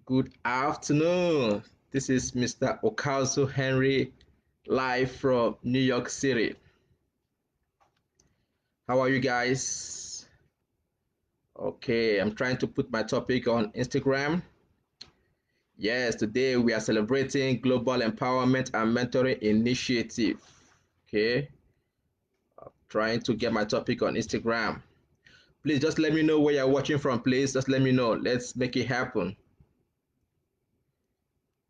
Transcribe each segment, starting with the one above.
Good afternoon. This is Mr. Ukazu Henry, live from New York City. How are you guys? Okay, I'm trying to put my topic on Instagram. Yes, today we are celebrating Global Empowerment and Mentoring Initiative. Okay, trying to get my topic on Instagram. Please just let me know where you're watching from, please. Just let me know. Let's make it happen.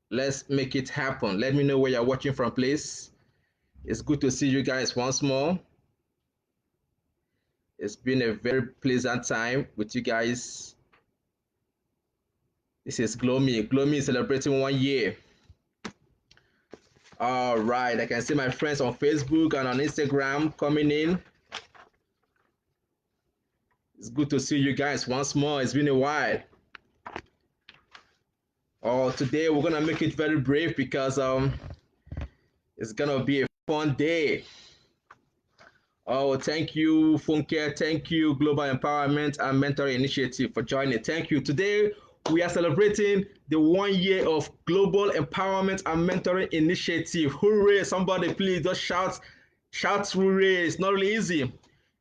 Let's make it happen. Let me know where you're watching from, please. It's good to see you guys once more. It's been a very pleasant time with you guys. This is GLOEMI. GLOEMI is celebrating 1 year. All right, I can see my friends on Facebook and on Instagram coming in. It's good to see you guys once more. It's been a while. Today we're gonna make it very brief because it's gonna be a fun day. Thank you, Funke. Thank you, Global Empowerment and Mentoring Initiative, for joining. Thank you. Today, we are celebrating the 1 year of Global Empowerment and Mentoring Initiative. Hooray! Somebody, please just shout hooray. It's not really easy.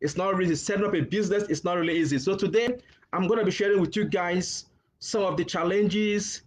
It's not really setting up a business. It's not really easy. So today, I'm going to be sharing with you guys some of the challenges,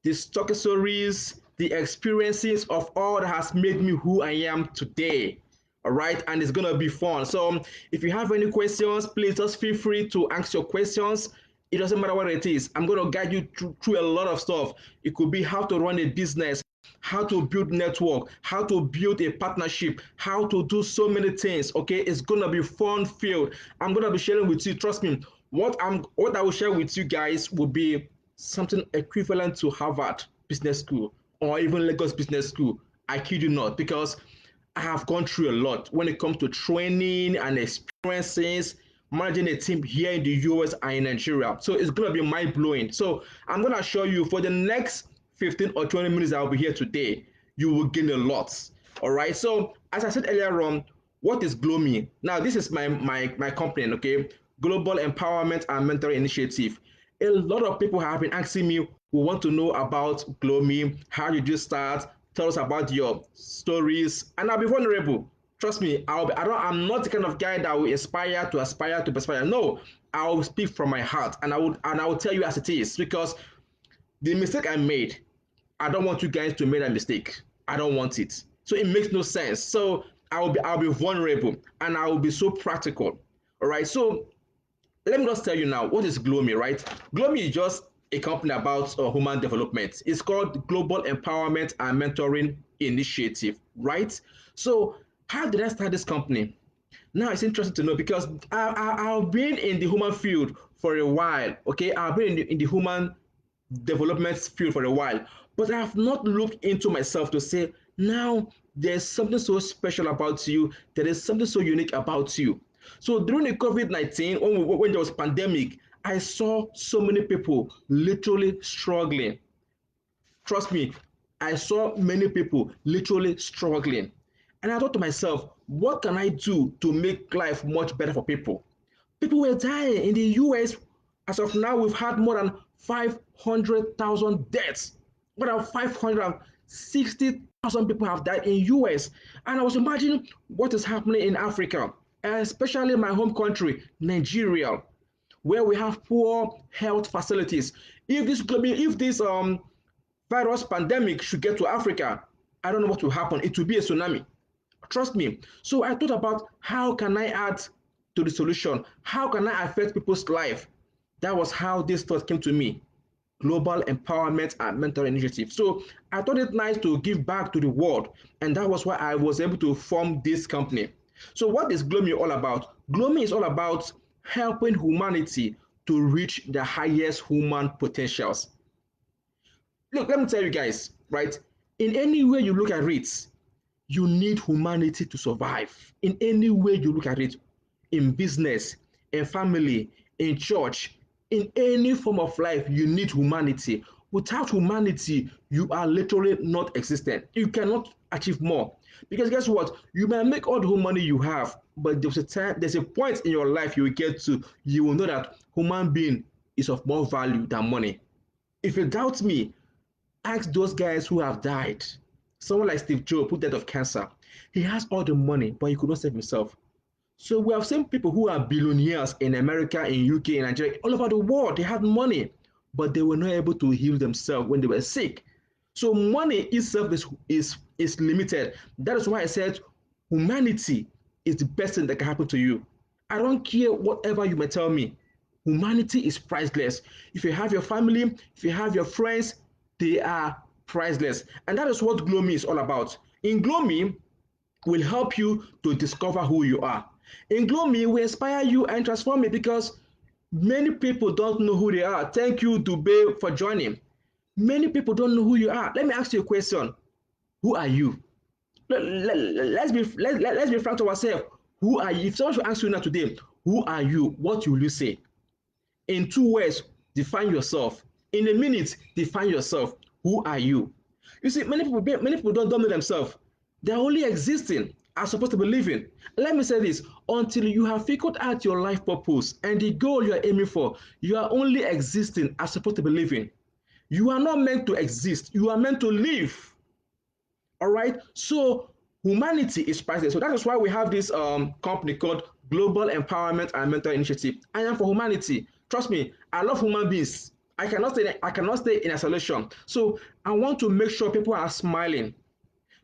the success stories, the experiences of all that has made me who I am today. All right, and it's gonna be fun. So if you have any questions, please just feel free to ask your questions. It doesn't matter what it is. I'm gonna guide you through a lot of stuff. It could be how to run a business, how to build network, how to build a partnership, how to do so many things. Okay, it's gonna be fun filled. I'm gonna be sharing with you. Trust me. What I will share with you guys will be something equivalent to Harvard Business School or even Lagos Business School. I kid you not, because I have gone through a lot when it comes to training and experiences, managing a team here in the US and in Nigeria. So it's going to be mind blowing. So I'm going to show you for the next 15 or 20 minutes I'll be here today. You will gain a lot. All right. So as I said earlier on, what is GLOEMI? Now, this is my company, okay? Global Empowerment and Mentoring Initiative. A lot of people have been asking me who want to know about GLOEMI. How did you start? Tell us about your stories, and I'll be vulnerable. Trust me, I'm not the kind of guy that will aspire to aspire. No, I will speak from my heart, and I will tell you as it is, because the mistake I made, I don't want you guys to make that mistake. I don't want it. So it makes no sense. So I'll be vulnerable, and I will be so practical. All right. So let me just tell you now, what is GLOEMI, right? GLOEMI is just a company about human development. It's called Global Empowerment and Mentoring Initiative, right? So how did I start this company? Now it's interesting to know, because I've been in the human field for a while, okay? I've been in the human development field for a while, but I have not looked into myself to say, now there's something so special about you, there is something so unique about you. So during the COVID-19, when there was pandemic, I saw so many people literally struggling. Trust me, I saw many people literally struggling. And I thought to myself, what can I do to make life much better for people? People were dying in the US. As of now, we've had more than 500,000 deaths. More than 560,000 people have died in US. And I was imagining what is happening in Africa, especially my home country, Nigeria, where we have poor health facilities. If this virus pandemic should get to Africa, I don't know what will happen. It will be a tsunami. Trust me. So I thought about, how can I add to the solution? How can I affect people's life? That was how this thought came to me. Global Empowerment and Mentoring Initiative. So I thought it nice to give back to the world, and that was why I was able to form this company. So what is GLOEMI all about? GLOEMI is all about helping humanity to reach the highest human potentials. Look, let me tell you guys, right? In any way you look at it, you need humanity to survive. In any way you look at it, in business, in family, in church, in any form of life, you need humanity. Without humanity, you are literally not existent. You cannot achieve more. Because guess what? You may make all the money you have, but there's a point in your life you will get to, you will know that human being is of more value than money. If you doubt me, ask those guys who have died. Someone like Steve Jobs who died of cancer. He has all the money, but he could not save himself. So we have seen people who are billionaires in America, in UK, in Nigeria, all over the world. They had money, but they were not able to heal themselves when they were sick. So money itself is limited. That is why I said humanity is the best thing that can happen to you. I don't care whatever you may tell me. Humanity is priceless. If you have your family, if you have your friends, they are priceless. And that is what GLOEMI is all about. In GLOEMI, will help you to discover who you are. In GLOEMI, we inspire you and transform you because many people don't know who they are. Thank you, Dube, for joining. Many people don't know who you are. Let me ask you a question. Who are you? Let's be frank to ourselves. Who are you? If someone should ask you now today, who are you? What will you say? In 2 words, define yourself. In a minute, define yourself. Who are you? You see, many people don't know themselves. They're only existing as supposed to be living. Let me say this, until you have figured out your life purpose and the goal you are aiming for, you are only existing as supposed to be living. You are not meant to exist, you are meant to live. All right. So humanity is priceless. So that is why we have this company called Global Empowerment and Mental Initiative. I am for humanity. Trust me, I love human beings. I cannot stay in isolation. So I want to make sure people are smiling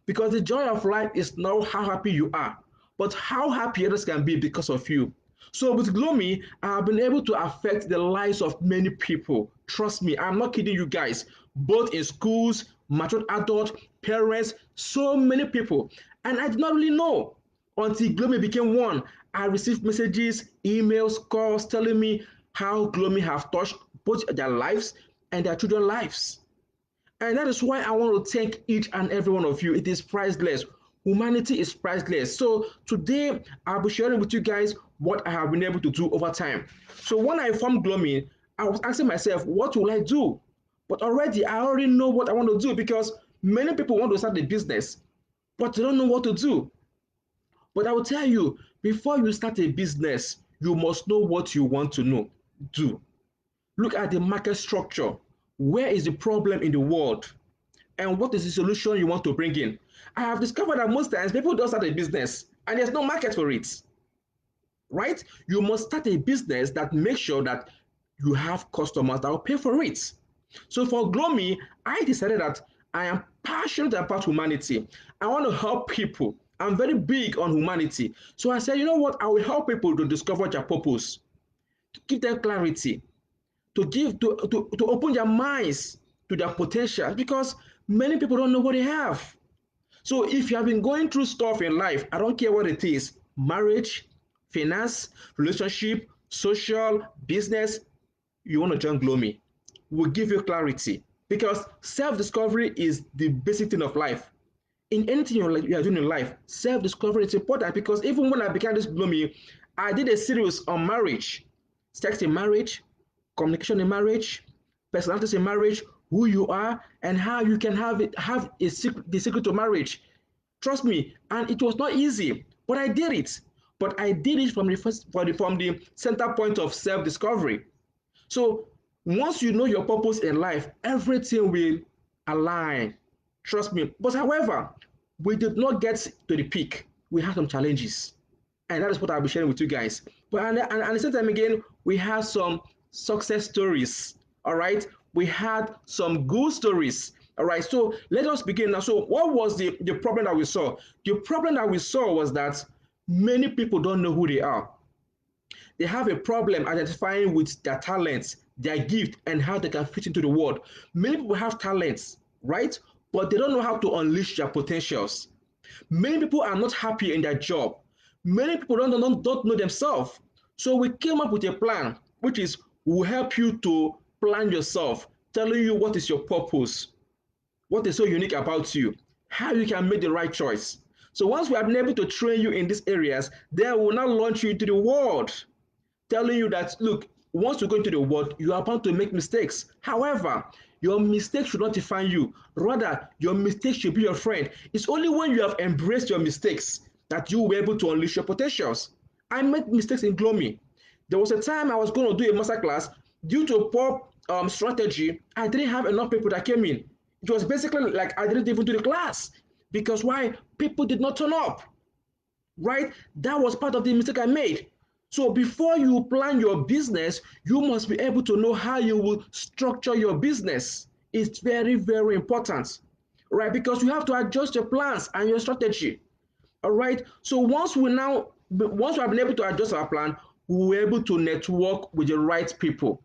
because the joy of life is not how happy you are, but how happy others can be because of you. So with GLOEMI, I have been able to affect the lives of many people. Trust me, I'm not kidding you guys. Both in schools, mature adults, parents, so many people. And I did not really know until GLOEMI became one. I received messages, emails, calls telling me how GLOEMI have touched both their lives and their children's lives. And that is why I want to thank each and every one of you. It is priceless. Humanity is priceless. So today I'll be sharing with you guys what I have been able to do over time. So when I formed GLOEMI, I was asking myself, what will I do? But I already know what I want to do because many people want to start a business, but they don't know what to do. But I will tell you, before you start a business, you must know what you want to do. Look at the market structure. Where is the problem in the world? And what is the solution you want to bring in? I have discovered that most times people don't start a business and there's no market for it, right? You must start a business that makes sure that you have customers that will pay for it. So for GLOEMI, I decided that I am passionate about humanity. I want to help people. I'm very big on humanity. So I said, you know what? I will help people to discover their purpose, to give them clarity, to open their minds to their potential because many people don't know what they have. So if you have been going through stuff in life, I don't care what it is, marriage, finance, relationship, social, business, you want to join GLOEMI, we'll give you clarity because self-discovery is the basic thing of life. In anything you are doing in life, self-discovery is important because even when I began this GLOEMI, I did a series on marriage, sex in marriage, communication in marriage, personalities in marriage, who you are, and how you can have the secret to marriage. Trust me, and it was not easy, but I did it. But I did it from the center point of self-discovery. So once you know your purpose in life, everything will align. Trust me. But however, we did not get to the peak. We had some challenges. And that is what I'll be sharing with you guys. But and at the same time again, we have some success stories. All right. We had some good stories. All right. So let us begin now. So what was the problem that we saw? The problem that we saw was that many people don't know who they are. They have a problem identifying with their talents, their gift, and how they can fit into the world. Many people have talents, right? But they don't know how to unleash their potentials. Many people are not happy in their job. Many people don't know themselves. So we came up with a plan, which is will help you to plan yourself, telling you what is your purpose, what is so unique about you, how you can make the right choice. So once we have been able to train you in these areas, then we will now launch you into the world, telling you that, look, once you go into the world, you are bound to make mistakes. However, your mistakes should not define you. Rather, your mistakes should be your friend. It's only when you have embraced your mistakes that you will be able to unleash your potentials. I made mistakes in GLOEMI. There was a time I was going to do a masterclass due to poor strategy, I didn't have enough people that came in. It was basically like I didn't even do the class because why? People did not turn up, right? That was part of the mistake I made. So before you plan your business, you must be able to know how you will structure your business. It's very, very important, right? Because you have to adjust your plans and your strategy. All right. So once we have been able to adjust our plan, we were able to network with the right people.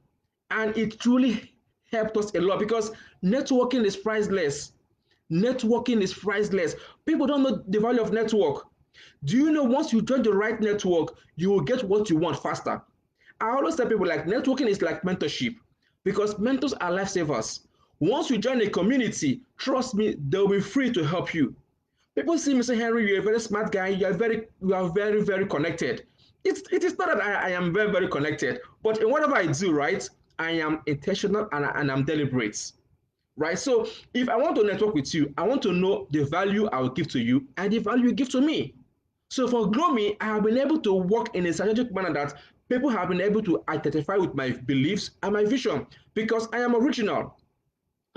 And it truly helped us a lot because networking is priceless. Networking is priceless. People don't know the value of network. Do you know once you join the right network, you will get what you want faster? I always tell people like networking is like mentorship because mentors are lifesavers. Once you join a community, trust me, they'll be free to help you. People see me say, Henry, you're a very smart guy. You are very, very connected. It is not that I am very, very connected, but in whatever I do, right, I am intentional and I'm deliberate, right? So if I want to network with you, I want to know the value I will give to you and the value you give to me. So for GLOEMI, I have been able to work in a strategic manner that people have been able to identify with my beliefs and my vision because I am original.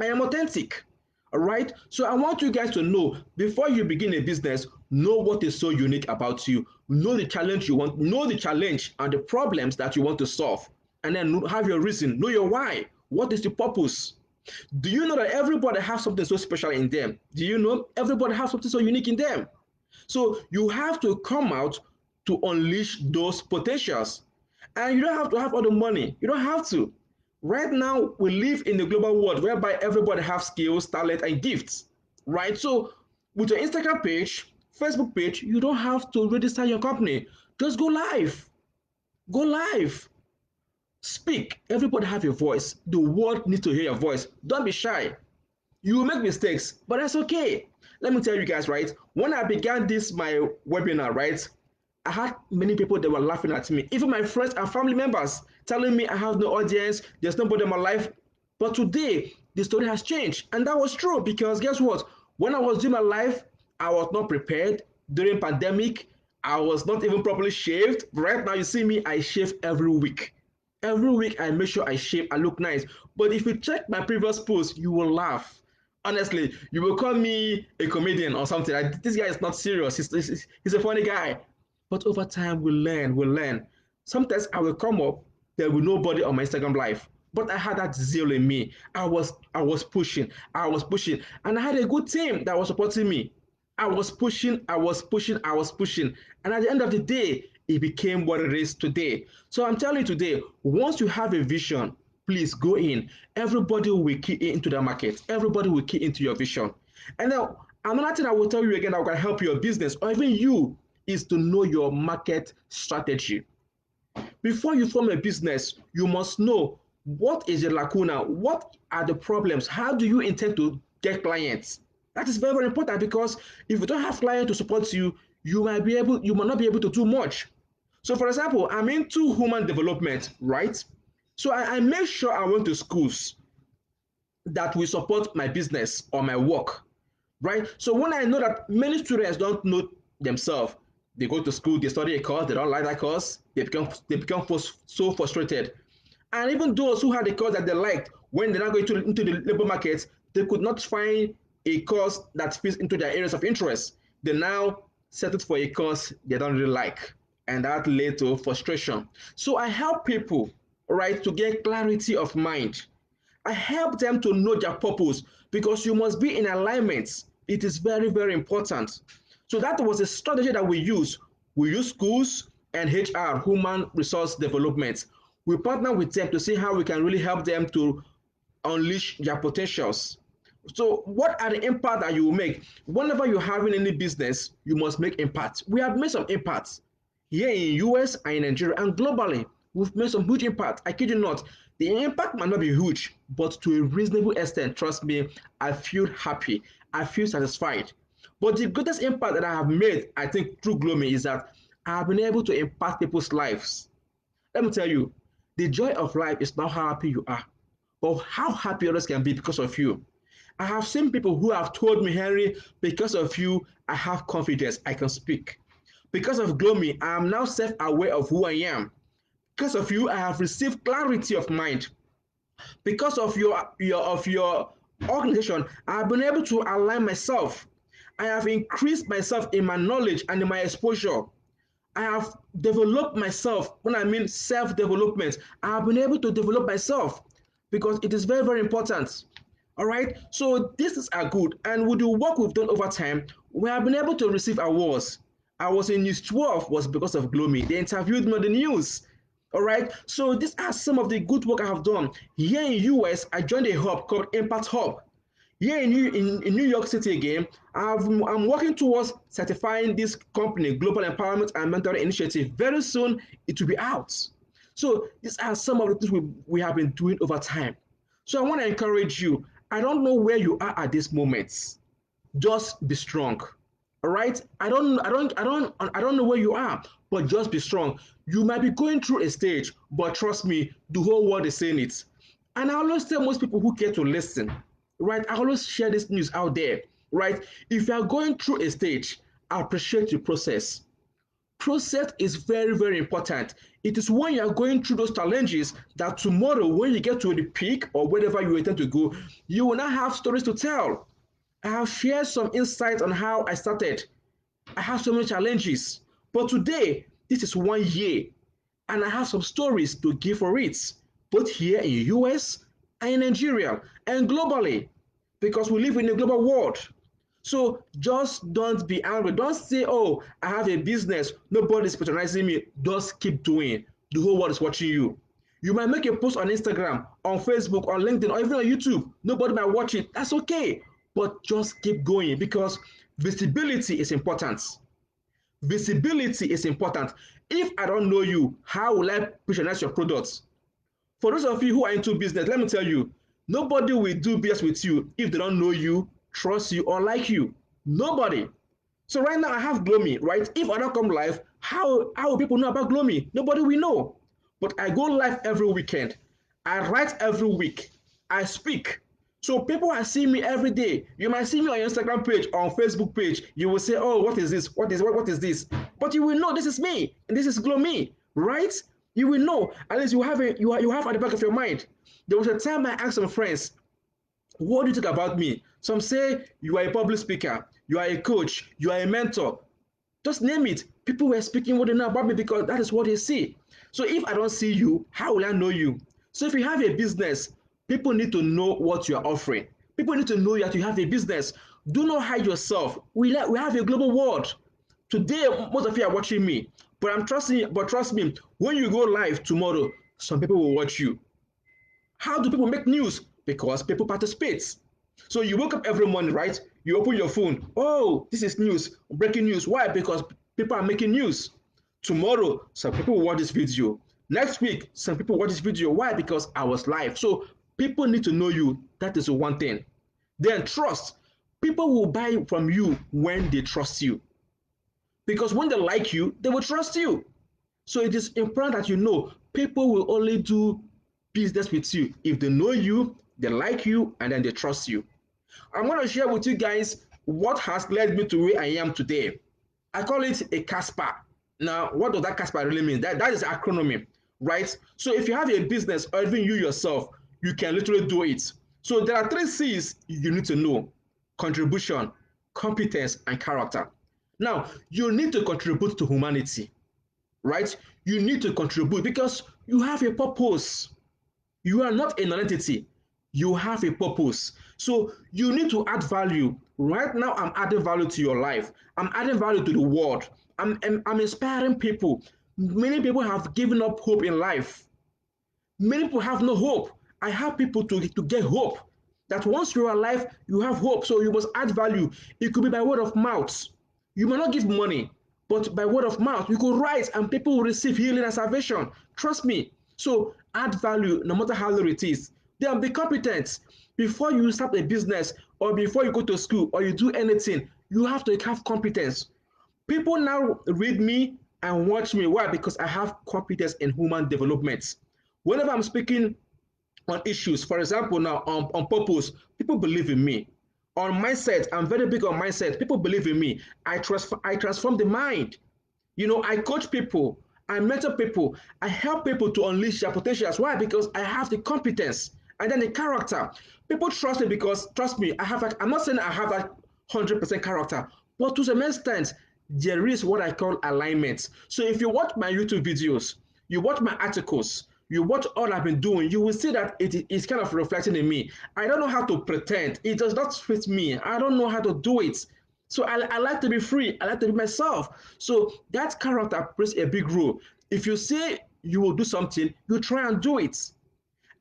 I am authentic. All right. So I want you guys to know before you begin a business, know what is so unique about you. Know the challenge you want, know the challenge and the problems that you want to solve. And then have your reason, know your why. What is the purpose? Do you know that everybody has something so special in them? Do you know everybody has something so unique in them? So you have to come out to unleash those potentials. And you don't have to have all the money. You don't have to. Right now, we live in a global world whereby everybody has skills, talent, and gifts. Right? So with your Instagram page, Facebook page, you don't have to register your company. Just go live. Go live. Speak. Everybody have a voice. The world needs to hear your voice. Don't be shy. You will make mistakes, but that's okay. Let me tell you guys, right? When I began this my webinar, right, I had many people that were laughing at me, even my friends and family members telling me I have no audience, there's nobody in my life. But today, the story has changed. And that was true because guess what? When I was doing my life, I was not prepared during pandemic. I was not even properly shaved. Right now, you see me, I shave every week. Every week I make sure I shave, I look nice. But if you check my previous posts, you will laugh. Honestly, you will call me a comedian or something. This guy is not serious. He's a funny guy. But over time, we learn. Sometimes I will come up, there will be nobody on my Instagram live. But I had that zeal in me. I was pushing, and I had a good team that was supporting me. I was pushing. And at the end of the day, it became what it is today. So I'm telling you today, once you have a vision, please go in. Everybody will key into the market. Everybody will key into your vision. And then another thing I will tell you again that can help your business or even you is to know your market strategy. Before you form a business, you must know what is the lacuna, what are the problems, how do you intend to get clients. That is very, very important because if you don't have clients to support you, you might not be able to do much. So, for example, I'm into human development, right? So I make sure I went to schools that will support my business or my work, right? So when I know that many students don't know themselves, they go to school, they study a course, they don't like that course, they become so frustrated. And even those who had a course that they liked, when they're not going into the labor market, they could not find a course that fits into their areas of interest. They now settle for a course they don't really like, and that led to frustration. So I help people, right, to get clarity of mind. I help them to know their purpose because you must be in alignment. It is very, very important. So that was a strategy that we use. We use schools and HR, human resource development. We partner with them to see how we can really help them to unleash their potentials. So, what are the impact that you will make? Whenever you're having any business, you must make impact. We have made some impacts here in US and in Nigeria and globally. We've made some huge impact. I kid you not. The impact might not be huge, but to a reasonable extent, trust me, I feel happy. I feel satisfied. But the greatest impact that I have made, I think, through GLOEMI is that I have been able to impact people's lives. Let me tell you, the joy of life is not how happy you are, but how happy others can be because of you. I have seen people who have told me, Henry, because of you, I have confidence, I can speak. Because of GLOEMI, I am now self aware of who I am. Because of you, I have received clarity of mind. Because of your organization, I have been able to align myself. I have increased myself in my knowledge and in my exposure. I have developed myself. When I mean self-development, I have been able to develop myself because it is very, very important. All right. So this is a good. And with the work we've done over time, we have been able to receive awards. I was in News 12 was because of GLOEMI. They interviewed me on the news. All right. So these are some of the good work I have done. Here in US, I joined a hub called Impact Hub. Here in New York City again, I'm working towards certifying this company, Global Empowerment and Mentoring Initiative. Very soon, it will be out. So these are some of the things we have been doing over time. So I want to encourage you. I don't know where you are at this moment. Just be strong. All right. I don't know where you are, but just be strong. You might be going through a stage, but trust me, the whole world is saying it. And I always tell most people who care to listen, right? I always share this news out there, right? If you are going through a stage, I appreciate your process. Process is very, very important. It is when you are going through those challenges that tomorrow, when you get to the peak or wherever you intend to go, you will not have stories to tell. I have shared some insights on how I started. I have so many challenges. But today, this is 1 year, and I have some stories to give for it, both here in the US and in Nigeria and globally, because we live in a global world. So just don't be angry. Don't say, oh, I have a business, nobody's patronizing me. Just keep doing. The whole world is watching you. You might make a post on Instagram, on Facebook, on LinkedIn, or even on YouTube. Nobody might watch it. That's okay. But just keep going because visibility is important. Visibility is important. If I don't know you, how will I patronize your products? For those of you who are into business, let me tell you, nobody will do business with you if they don't know you, trust you, or like you. Nobody. So right now I have GLOEMI, right? If I don't come live, how will people know about GLOEMI? Nobody will know. But I go live every weekend. I write every week. I speak. So people are seeing me every day. You might see me on your Instagram page, on Facebook page. You will say, "Oh, what is this? What is this?" But you will know this is me and this is GLOEMI, right? You will know. At least you have at the back of your mind. There was a time I asked some friends, what do you think about me? Some say you are a public speaker, you are a coach, you are a mentor. Just name it. People were speaking what they know about me because that is what they see. So if I don't see you, how will I know you? So if you have a business, people need to know what you are offering. People need to know that you have a business. Do not hide yourself. We have a global world. Today, most of you are watching me, but trust me, when you go live tomorrow, some people will watch you. How do people make news? Because people participate. So you wake up every morning, right? You open your phone. Oh, this is news, breaking news. Why? Because people are making news. Tomorrow, some people will watch this video. Next week, some people watch this video. Why? Because I was live. So people need to know you. That is one thing. Then trust. People will buy from you when they trust you. Because when they like you, they will trust you. So it is important that you know people will only do business with you if they know you, they like you, and then they trust you. I'm going to share with you guys what has led me to where I am today. I call it a CASPA. Now, what does that CASPA really mean? That is acronym, right? So if you have a business or even you yourself, you can literally do it. So there are 3 C's you need to know: contribution, competence, and character. Now, you need to contribute to humanity, right? You need to contribute because you have a purpose. You are not a non-entity. You have a purpose. So you need to add value. Right now, I'm adding value to your life. I'm adding value to the world. I'm inspiring people. Many people have given up hope in life. Many people have no hope. I have people to get hope. That once you're alive, you have hope. So you must add value. It could be by word of mouth. You may not give money, but by word of mouth, you could write and people will receive healing and salvation. Trust me. So add value no matter how little it is. Then be competent. Before you start a business or before you go to school or you do anything, you have to have competence. People now read me and watch me. Why? Because I have competence in human development. Whenever I'm speaking on issues, for example, now on purpose, people believe in me. On mindset, I'm very big on mindset. People believe in me. I transform the mind. I coach people, I mentor people, I help people to unleash their potentials. Why? Because I have the competence. And then the character. People trust me because, trust me, I'm not saying I have that 100% character, but to some extent, there is what I call alignment. So if you watch my YouTube videos, you watch my articles, you watch all I've been doing, you will see that it is kind of reflecting in me. I don't know how to pretend. It does not fit me. I don't know how to do it. So I like to be free. I like to be myself. So that character plays a big role. If you say you will do something, you try and do it.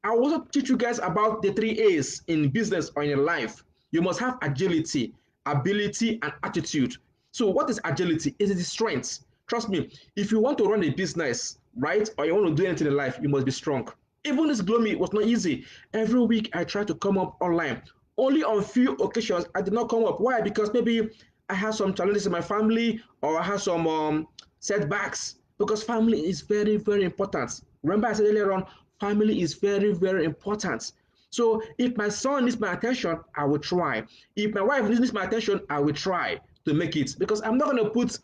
I will also teach you guys about the 3 A's in business or in life. You must have agility, ability, and attitude. So, what is agility? It is the strength. Trust me, if you want to run a business, right, or you want to do anything in life, you must be strong. Even this GLOEMI was not easy. Every week I try to come up online. Only on few occasions I did not come up. Why? Because maybe I had some challenges in my family or I had some setbacks. Because family is very, very important. Remember I said earlier on, family is very, very important. So if my son needs my attention, I will try. If my wife needs my attention, I will try to make it. Because I'm not going to put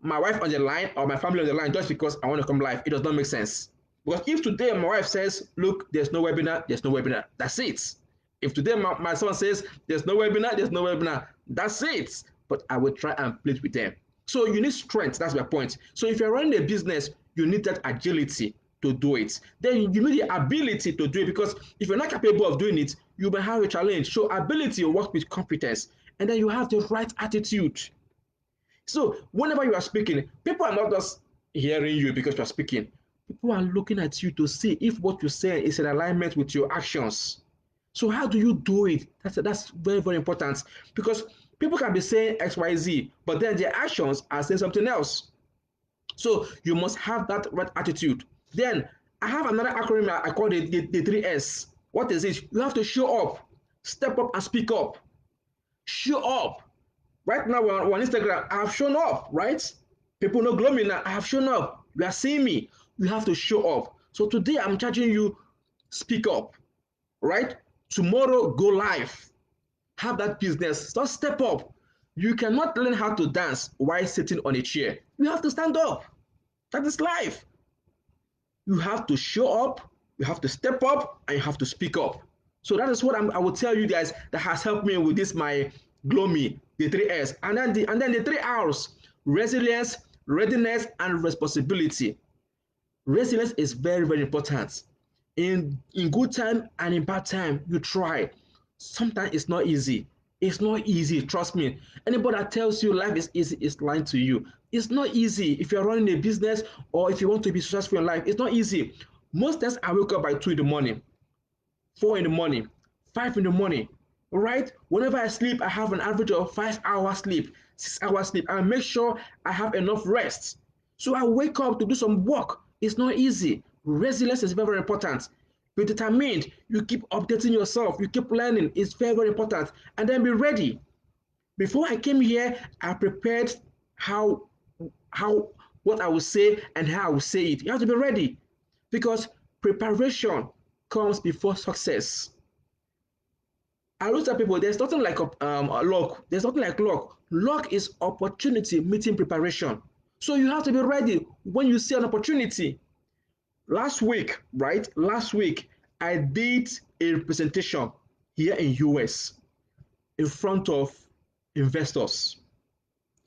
my wife on the line or my family on the line just because I want to come live. It does not make sense. Because if today my wife says, look, there's no webinar, there's no webinar, that's it. If today my son says, there's no webinar, there's no webinar, that's it. But I will try and play with them. So you need strength, that's my point. So if you're running a business, you need that agility to do it. Then you need the ability to do it, because if you're not capable of doing it, you may have a challenge. So ability works with competence, and then you have the right attitude. So whenever you are speaking, people are not just hearing you because you are speaking. People are looking at you to see if what you say is in alignment with your actions. So how do you do it? That's very, very important, because people can be saying XYZ, but then their actions are saying something else. So you must have that right attitude. Then I have another acronym I call the 3S. What is it? You have to show up, step up, and speak up. Show up. Right now we're on Instagram. I have shown up, right? People know GLOEMI now. I have shown up. You are seeing me. You have to show up. So today I'm charging you, speak up, right? Tomorrow go live. Have that business. Just step up. You cannot learn how to dance while sitting on a chair. You have to stand up. That is life. You have to show up, you have to step up, and you have to speak up. So that is what I will tell you guys that has helped me with this my GLOEMI, the 3S, and then the 3R's: resilience, readiness, and responsibility. Resilience is very, very important. In good time and in bad time, you try. Sometimes it's not easy. It's not easy, trust me. Anybody that tells you life is easy is lying to you. It's not easy if you're running a business or if you want to be successful in life. It's not easy. Most times I wake up by 2 in the morning, 4 in the morning, 5 in the morning. All right? Whenever I sleep, I have an average of 5 hours sleep, 6 hours sleep. I make sure I have enough rest. So I wake up to do some work. It's not easy. Resilience is very, very important. Be determined. You keep updating yourself. You keep learning. It's very, very important. And then be ready. Before I came here, I prepared how how what I will say and how I will say it. You have to be ready, because preparation comes before success. I always tell people there's nothing like luck. There's nothing like luck. Luck is opportunity meeting preparation. So you have to be ready when you see an opportunity. Last week, right? Last week, I did a presentation here in US in front of investors.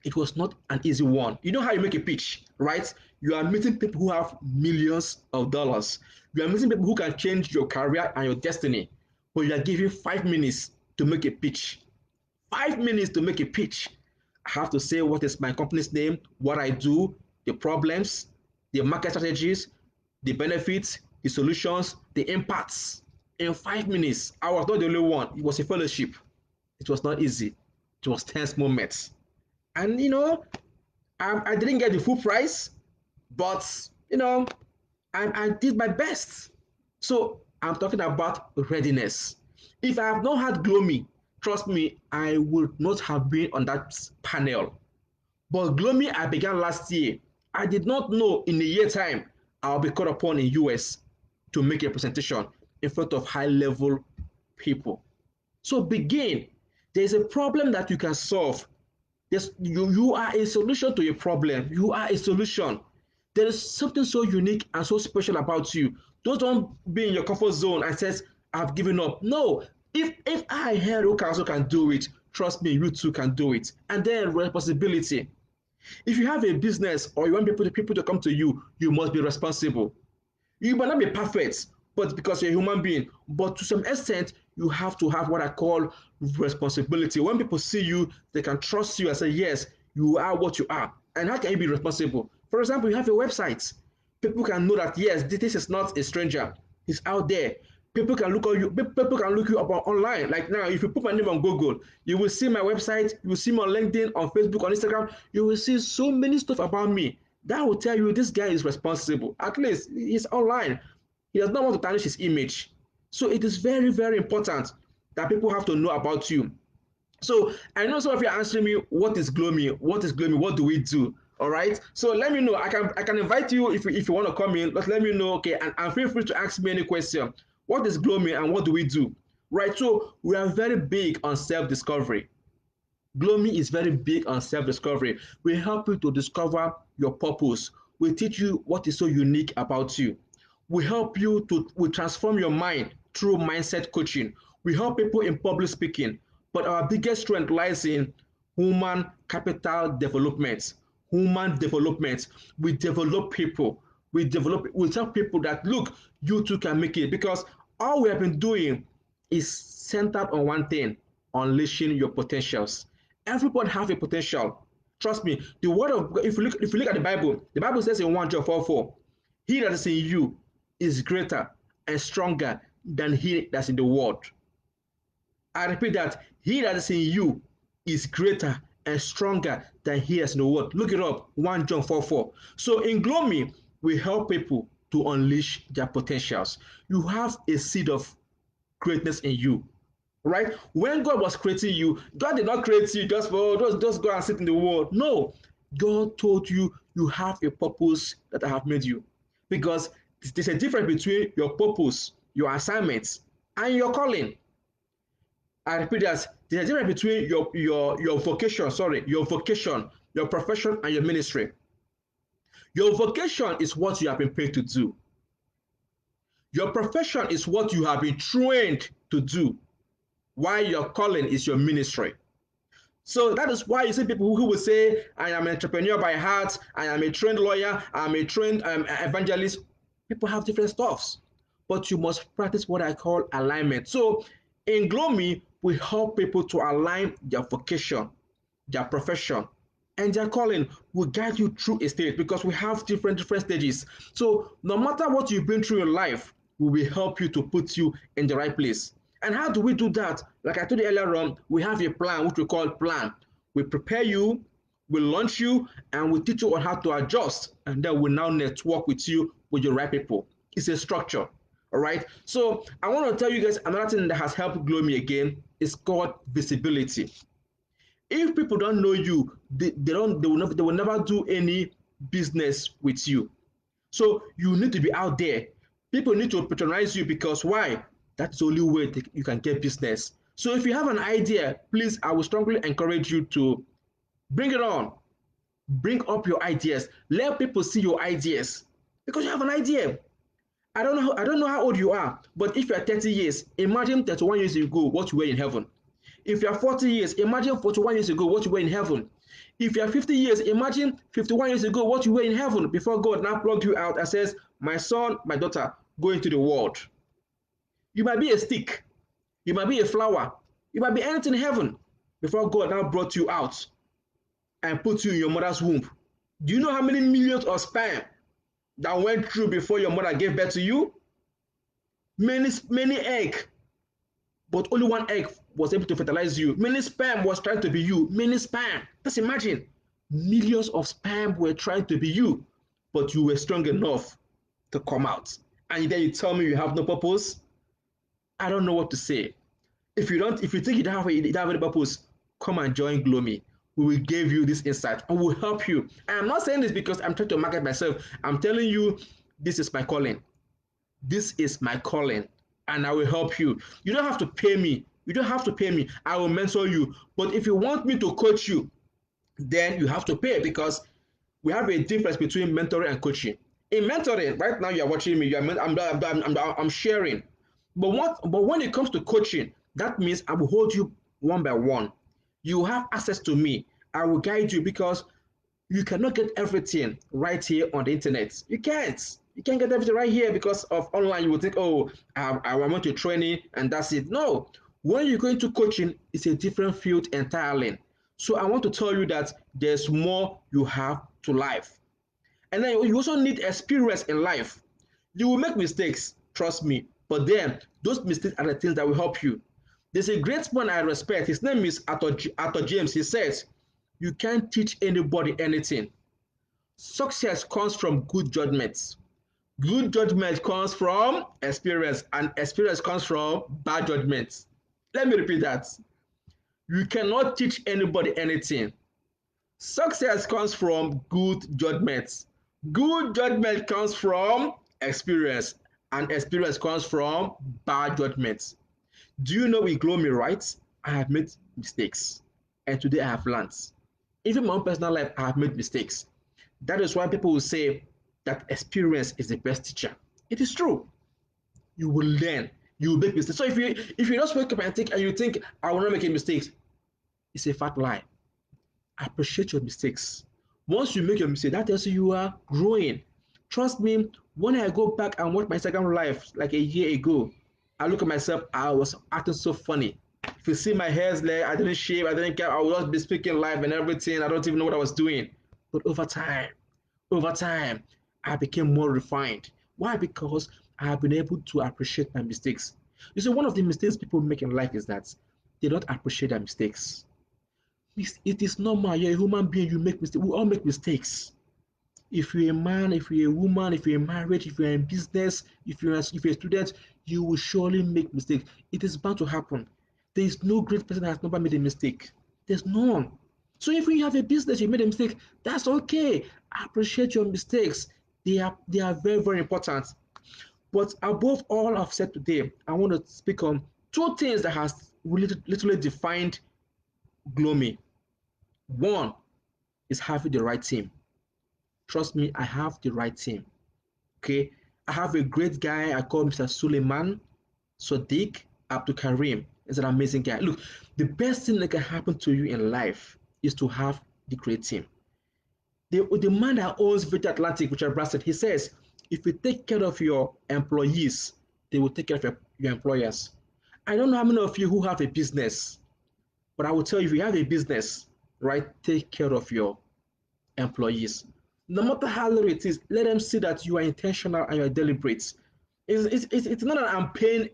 It was not an easy one. You know how you make a pitch, right? You are meeting people who have millions of dollars. You are meeting people who can change your career and your destiny. But you are given 5 minutes to make a pitch. 5 minutes to make a pitch. I have to say what is my company's name, what I do, the problems, the market strategies, the benefits, the solutions, the impacts. In 5 minutes, I was not the only one. It was a fellowship. It was not easy. It was tense moments. And I didn't get the full price, but I did my best. So I'm talking about readiness. If I have not had GLOEMI, trust me, I would not have been on that panel. But GLOEMI I began last year. I did not know in a year time I'll be called upon in US to make a presentation in front of high level people. So begin. There is a problem that you can solve. You are a solution to a problem. You are a solution. There is something so unique and so special about you. Don't be in your comfort zone and says, I've given up. No, if I Henry Ukazu can do it, trust me, you too can do it. And then responsibility. If you have a business or you want people to come to you, you must be responsible. You might not be perfect, but because you're a human being, but to some extent, you have to have what I call responsibility. When people see you, they can trust you and say, yes, you are what you are. And how can you be responsible? For example, you have a website. People can know that, yes, this is not a stranger. He's out there. People can look at you. People can look you up online. Like now, if you put my name on Google, you will see my website. You will see me on LinkedIn, on Facebook, on Instagram. You will see so many stuff about me. That will tell you this guy is responsible. At least he's online. He does not want to tarnish his image. So it is very, very important that people have to know about you. So I know some of you are answering me, what is GLOEMI? What is GLOEMI? What do we do? All right. So let me know. I can invite you if you want to come in. But let me know. Okay, and feel free to ask me any question. What is GLOEMI and what do we do? Right. So we are very big on self-discovery. GLOEMI is very big on self-discovery. We help you to discover your purpose. We teach you what is so unique about you. We transform your mind through mindset coaching. We help people in public speaking, but our biggest strength lies in human capital development. Human development. We develop people. We tell people that look, you too can make it, because all we have been doing is centered on one thing: unleashing your potentials. Everybody have a potential. Trust me. The word of God, if you look at the Bible says in 1 John 4:4, he that is in you is greater and stronger than he that's in the world. I repeat that he that is in you is greater and stronger than he that's in the world. Look it up, 1 John 4:4. So in GLOEMI, we help people to unleash their potentials. You have a seed of greatness in you. Right? When God was creating you, God did not create you just for just go and sit in the world. No, God told you you have a purpose that I have made you. Because there's a difference between your purpose, your assignments, and your calling. I repeat that there's a difference between your vocation, your profession, and your ministry. Your vocation is what you have been paid to do. Your profession is what you have been trained to do, while your calling is your ministry. So that is why you see people who will say, I am an entrepreneur by heart, I am a trained lawyer, I am a trained evangelist. People have different stuffs, but you must practice what I call alignment. So in GLOEMI, we help people to align their vocation, their profession, and their calling. Will guide you through a stage, because we have different stages. So no matter what you've been through in life, we will help you to put you in the right place. And how do we do that? Like I told you earlier on, we have a plan, which we call plan. We prepare you, we launch you, and we teach you on how to adjust. And then we now network with you with the right people. It's a structure. All right. So I want to tell you guys another thing that has helped GLOEMI again is called visibility. If people don't know you, they will never do any business with you. So you need to be out there. People need to patronize you, because why? That's the only way you can get business. So if you have an idea, please, I will strongly encourage you to bring it on. Bring up your ideas. Let people see your ideas, because you have an idea. I don't know how old you are, but if you are 30 years, imagine 31 years ago what you were in heaven. If you are 40 years, imagine 41 years ago what you were in heaven. If you are 50 years, imagine 51 years ago what you were in heaven, before God now plugged you out and says, my son, my daughter, go into the world. You might be a stick, you might be a flower, you might be anything in heaven, before God now brought you out and put you in your mother's womb. Do you know how many millions of sperm that went through before your mother gave birth to you? Many egg, but only one egg was able to fertilize you. Many sperm was trying to be you. Many sperm. Just imagine, millions of sperm were trying to be you, but you were strong enough to come out. And then you tell me you have no purpose? I don't know what to say. If you think you don't have any purpose, come and join GLOEMI. We will give you this insight and we'll help you. And I'm not saying this because I'm trying to market myself. I'm telling you, this is my calling. This is my calling, and I will help you. You don't have to pay me. You don't have to pay me. I will mentor you. But if you want me to coach you, then you have to pay, because we have a difference between mentoring and coaching. In mentoring, right now you are watching me. I'm sharing. But when it comes to coaching, that means I will hold you one by one. You have access to me. I will guide you because you cannot get everything right here on the internet. You can't. You can't get everything right here because of online. You will think, oh, I went to training and that's it. No. When you go into coaching, it's a different field entirely. So I want to tell you that there's more you have to life. And then you also need experience in life. You will make mistakes, trust me, but then those mistakes are the things that will help you. There's a great man I respect. His name is Arthur James. He says, you can't teach anybody anything. Success comes from good judgments. Good judgment comes from experience, and experience comes from bad judgments. Let me repeat that. You cannot teach anybody anything. Success comes from good judgments. Good judgment comes from experience, and experience comes from bad judgments. Do you know with GLOEMI'S, right? I have made mistakes, and today I have learned. Even my own personal life, I have made mistakes. That is why people will say that experience is the best teacher. It is true. You will learn. You will make mistakes. So if you just wake up and you think I will not make mistakes, it's a fat lie. Appreciate your mistakes. Once you make your mistake, that tells you are growing. Trust me, when I go back and watch my Instagram life like a year ago, I look at myself, I was acting so funny. If you see my hair's there, I didn't shave, I didn't care, I would just be speaking live and everything. I don't even know what I was doing. But over time, I became more refined. Why? Because I have been able to appreciate my mistakes. You see, one of the mistakes people make in life is that they don't appreciate their mistakes. It is normal. You're a human being. You make mistakes. We all make mistakes. If you're a man, if you're a woman, if you're in marriage, if you're in business, if you're a student, you will surely make mistakes. It is bound to happen. There is no great person that has never made a mistake. There's none. So if you have a business, you made a mistake, that's okay. Appreciate your mistakes. They are very, very important. But above all I've said today, I want to speak on two things that has really literally defined GLOEMI. One is having the right team. Trust me, I have the right team. Okay, I have a great guy I call Mr. Suleiman Sadiq Abdul Karim. He's an amazing guy. Look, the best thing that can happen to you in life is to have the great team. The man that owns Virgin Atlantic, Richard Branson, he says, if you take care of your employees, they will take care of your employers. I don't know how many of you who have a business, but I will tell you, if you have a business, right, take care of your employees. No matter how little it is, let them see that you are intentional and you are deliberate. It's not that I'm paying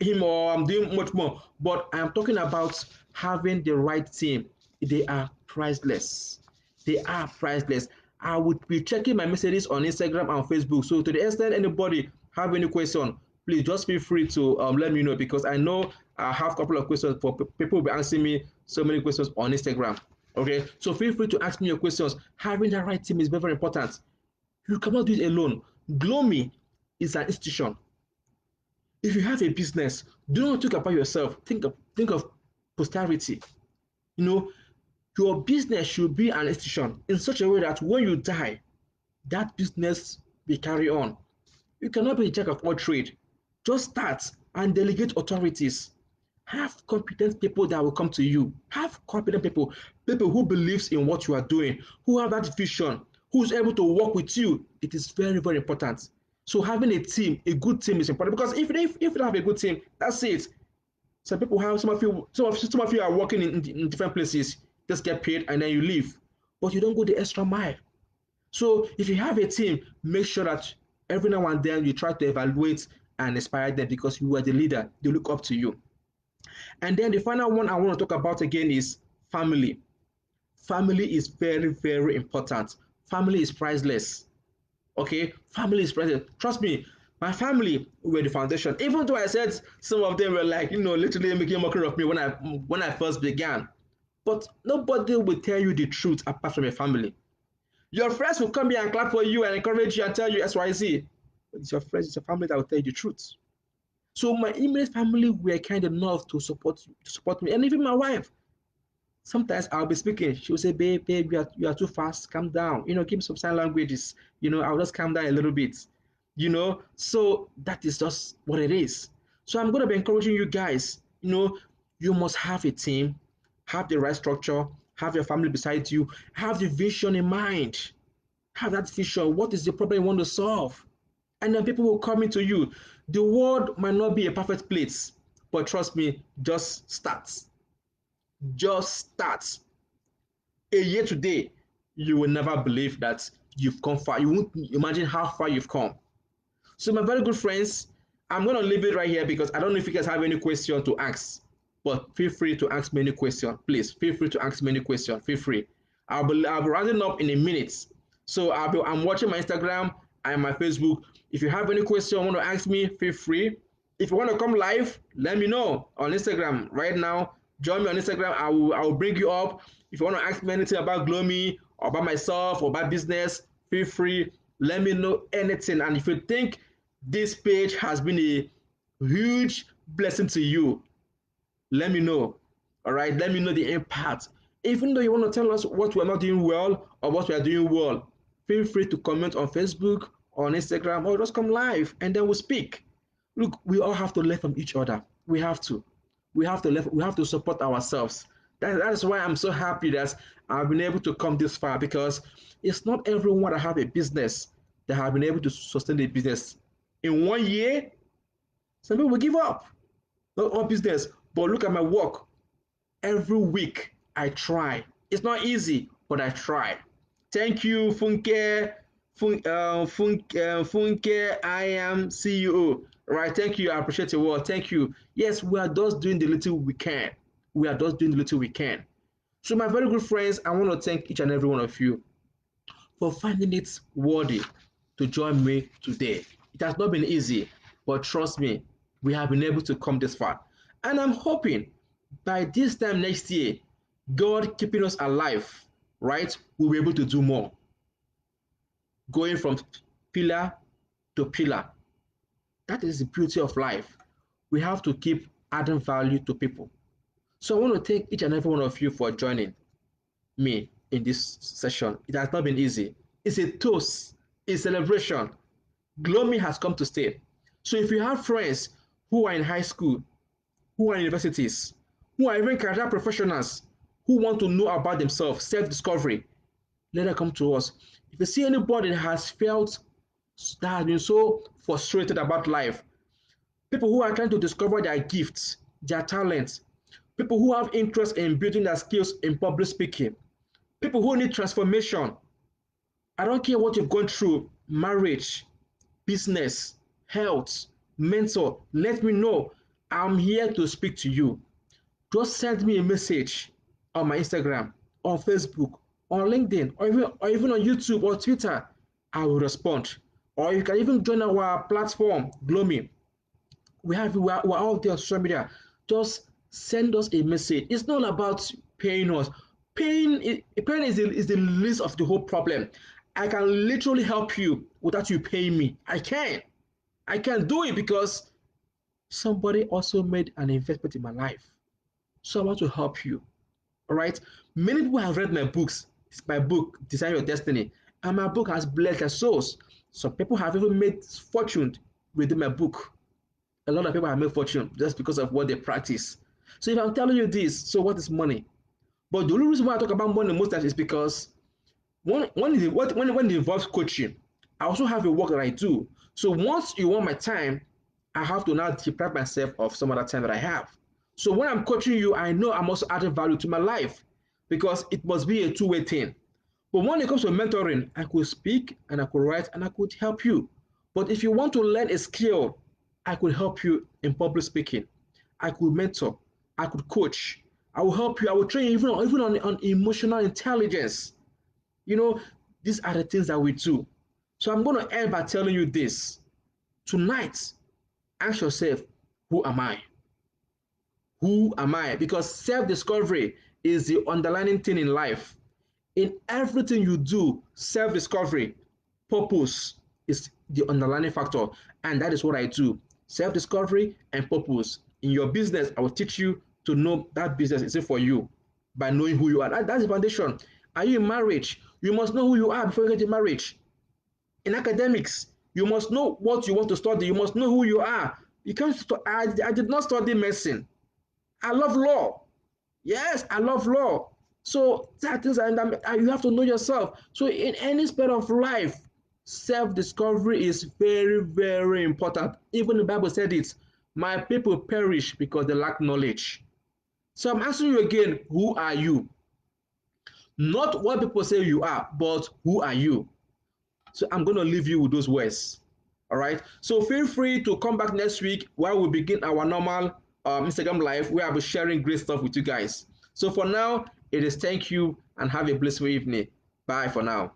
him or I'm doing much more, but I'm talking about having the right team. They are priceless. They are priceless. I would be checking my messages on Instagram and Facebook. So to the extent anybody have any question, please just feel free to let me know because I know I have a couple of questions for people will be asking me so many questions on Instagram. Okay, so feel free to ask me your questions. Having the right team is very, very important. You cannot do it alone. GLOEMI is an institution. If you have a business, do not think about yourself. Think of posterity. You know, your business should be an institution in such a way that when you die, that business will carry on. You cannot be a jack of all trade. Just start and delegate authorities. Have competent people that will come to you. Have competent people, people who believes in what you are doing, who have that vision, who is able to work with you. It is very, very important. So having a team, a good team is important because if you don't have a good team, that's it. Some people have some of you are working in different places, just get paid and then you leave, but you don't go the extra mile. So if you have a team, make sure that every now and then you try to evaluate and inspire them because you are the leader. They look up to you. And then the final one I want to talk about again is family. Family is very, very important. Family is priceless. Okay, family is priceless. Trust me, my family were the foundation. Even though I said some of them were like, literally making mockery of me when I first began. But nobody will tell you the truth apart from your family. Your friends will come here and clap for you and encourage you and tell you XYZ. But it's your friends, it's your family that will tell you the truth. So my immediate family were kind enough to support me, and even my wife. Sometimes I'll be speaking, she'll say, babe, you are too fast, calm down. Give me some sign languages. I'll just calm down a little bit. So that is just what it is. So I'm going to be encouraging you guys, you must have a team, have the right structure, have your family beside you, have the vision in mind. Have that vision. What is the problem you want to solve? And then people will come into you. The world might not be a perfect place, but trust me, just start. Just start. A year today, you will never believe that you've come far. You won't imagine how far you've come. So, my very good friends, I'm going to leave it right here because I don't know if you guys have any question to ask, but feel free to ask me any question. Please feel free to ask me any question. Feel free. I'll be rounding up in a minute. So I'm watching my Instagram and my Facebook. If you have any question you want to ask me, feel free. If you want to come live, let me know on Instagram right now. Join me on Instagram. I will bring you up. If you want to ask me anything about GLOEMI or about myself or about business, feel free. Let me know anything. And if you think this page has been a huge blessing to you, let me know. All right, let me know the impact. Even though you want to tell us what we're not doing well or what we are doing well, feel free to comment on Facebook or on Instagram or just come live and then we'll speak. Look, we all have to learn from each other. We have to. We have to support ourselves. That is why I'm so happy that I've been able to come this far because it's not everyone that have a business that have been able to sustain the business. In 1 year, some people will give up. Not all business, but look at my work. Every week I try. It's not easy, but I try. Thank you, Funke. Funke, I am CEO. Right, thank you. I appreciate your word. Thank you. Yes, we are just doing the little we can. We are just doing the little we can. So, my very good friends, I want to thank each and every one of you for finding it worthy to join me today. It has not been easy, but trust me, we have been able to come this far. And I'm hoping by this time next year, God keeping us alive, right, we'll be able to do more. Going from pillar to pillar. That is the beauty of life. We have to keep adding value to people. So I want to thank each and every one of you for joining me in this session. It has not been easy. It's a toast, a celebration. GLOEMI has come to stay. So if you have friends who are in high school, who are in universities, who are even career professionals, who want to know about themselves, self-discovery, let them come to us. If you see anybody that has felt, that has been so frustrated about life, people who are trying to discover their gifts, their talents, people who have interest in building their skills in public speaking, people who need transformation. I don't care what you've gone through, marriage, business, health, mentor, let me know. I'm here to speak to you. Just send me a message on my Instagram, on Facebook, on LinkedIn, or even on YouTube or Twitter. I will respond. Or you can even join our platform, GLOEMI. We're out there on social media. Just send us a message. It's not about paying us. Paying is the least of the whole problem. I can literally help you without you paying me. I can. I can do it because somebody also made an investment in my life. So I want to help you. All right. Many people have read my books. It's my book, Design Your Destiny. And my book has blessed their souls. Some people have even made fortune within my book. A lot of people have made fortune just because of what they practice. So if I'm telling you this, so what is money? But the only reason why I talk about money most times is because when it involves coaching, I also have a work that I do. So once you want my time, I have to now deprive myself of some other time that I have. So when I'm coaching you, I know I'm also adding value to my life because it must be a two-way thing. But when it comes to mentoring, I could speak and I could write and I could help you. But if you want to learn a skill, I could help you in public speaking. I could mentor. I could coach. I will help you. I will train you even on emotional intelligence. You know, these are the things that we do. So I'm going to end by telling you this. Tonight, ask yourself, who am I? Who am I? Because self-discovery is the underlying thing in life. In everything you do, self-discovery, purpose is the underlying factor. And that is what I do. Self-discovery and purpose. In your business, I will teach you to know that business is it for you by knowing who you are. That's the foundation. Are you in marriage? You must know who you are before you get in marriage. In academics, you must know what you want to study. You must know who you are You can't. I did not study medicine. I love law. Yes, I love law. So that is, and you have to know yourself. So in any sphere of life, self-discovery is very, very important. Even the Bible said it. My people perish because they lack knowledge. So I'm asking you again, who are you? Not what people say you are, but who are you? So I'm going to leave you with those words. All right. So feel free to come back next week while we begin our normal Instagram live where I'll be sharing great stuff with you guys. So for now, it is thank you and have a blissful evening. Bye for now.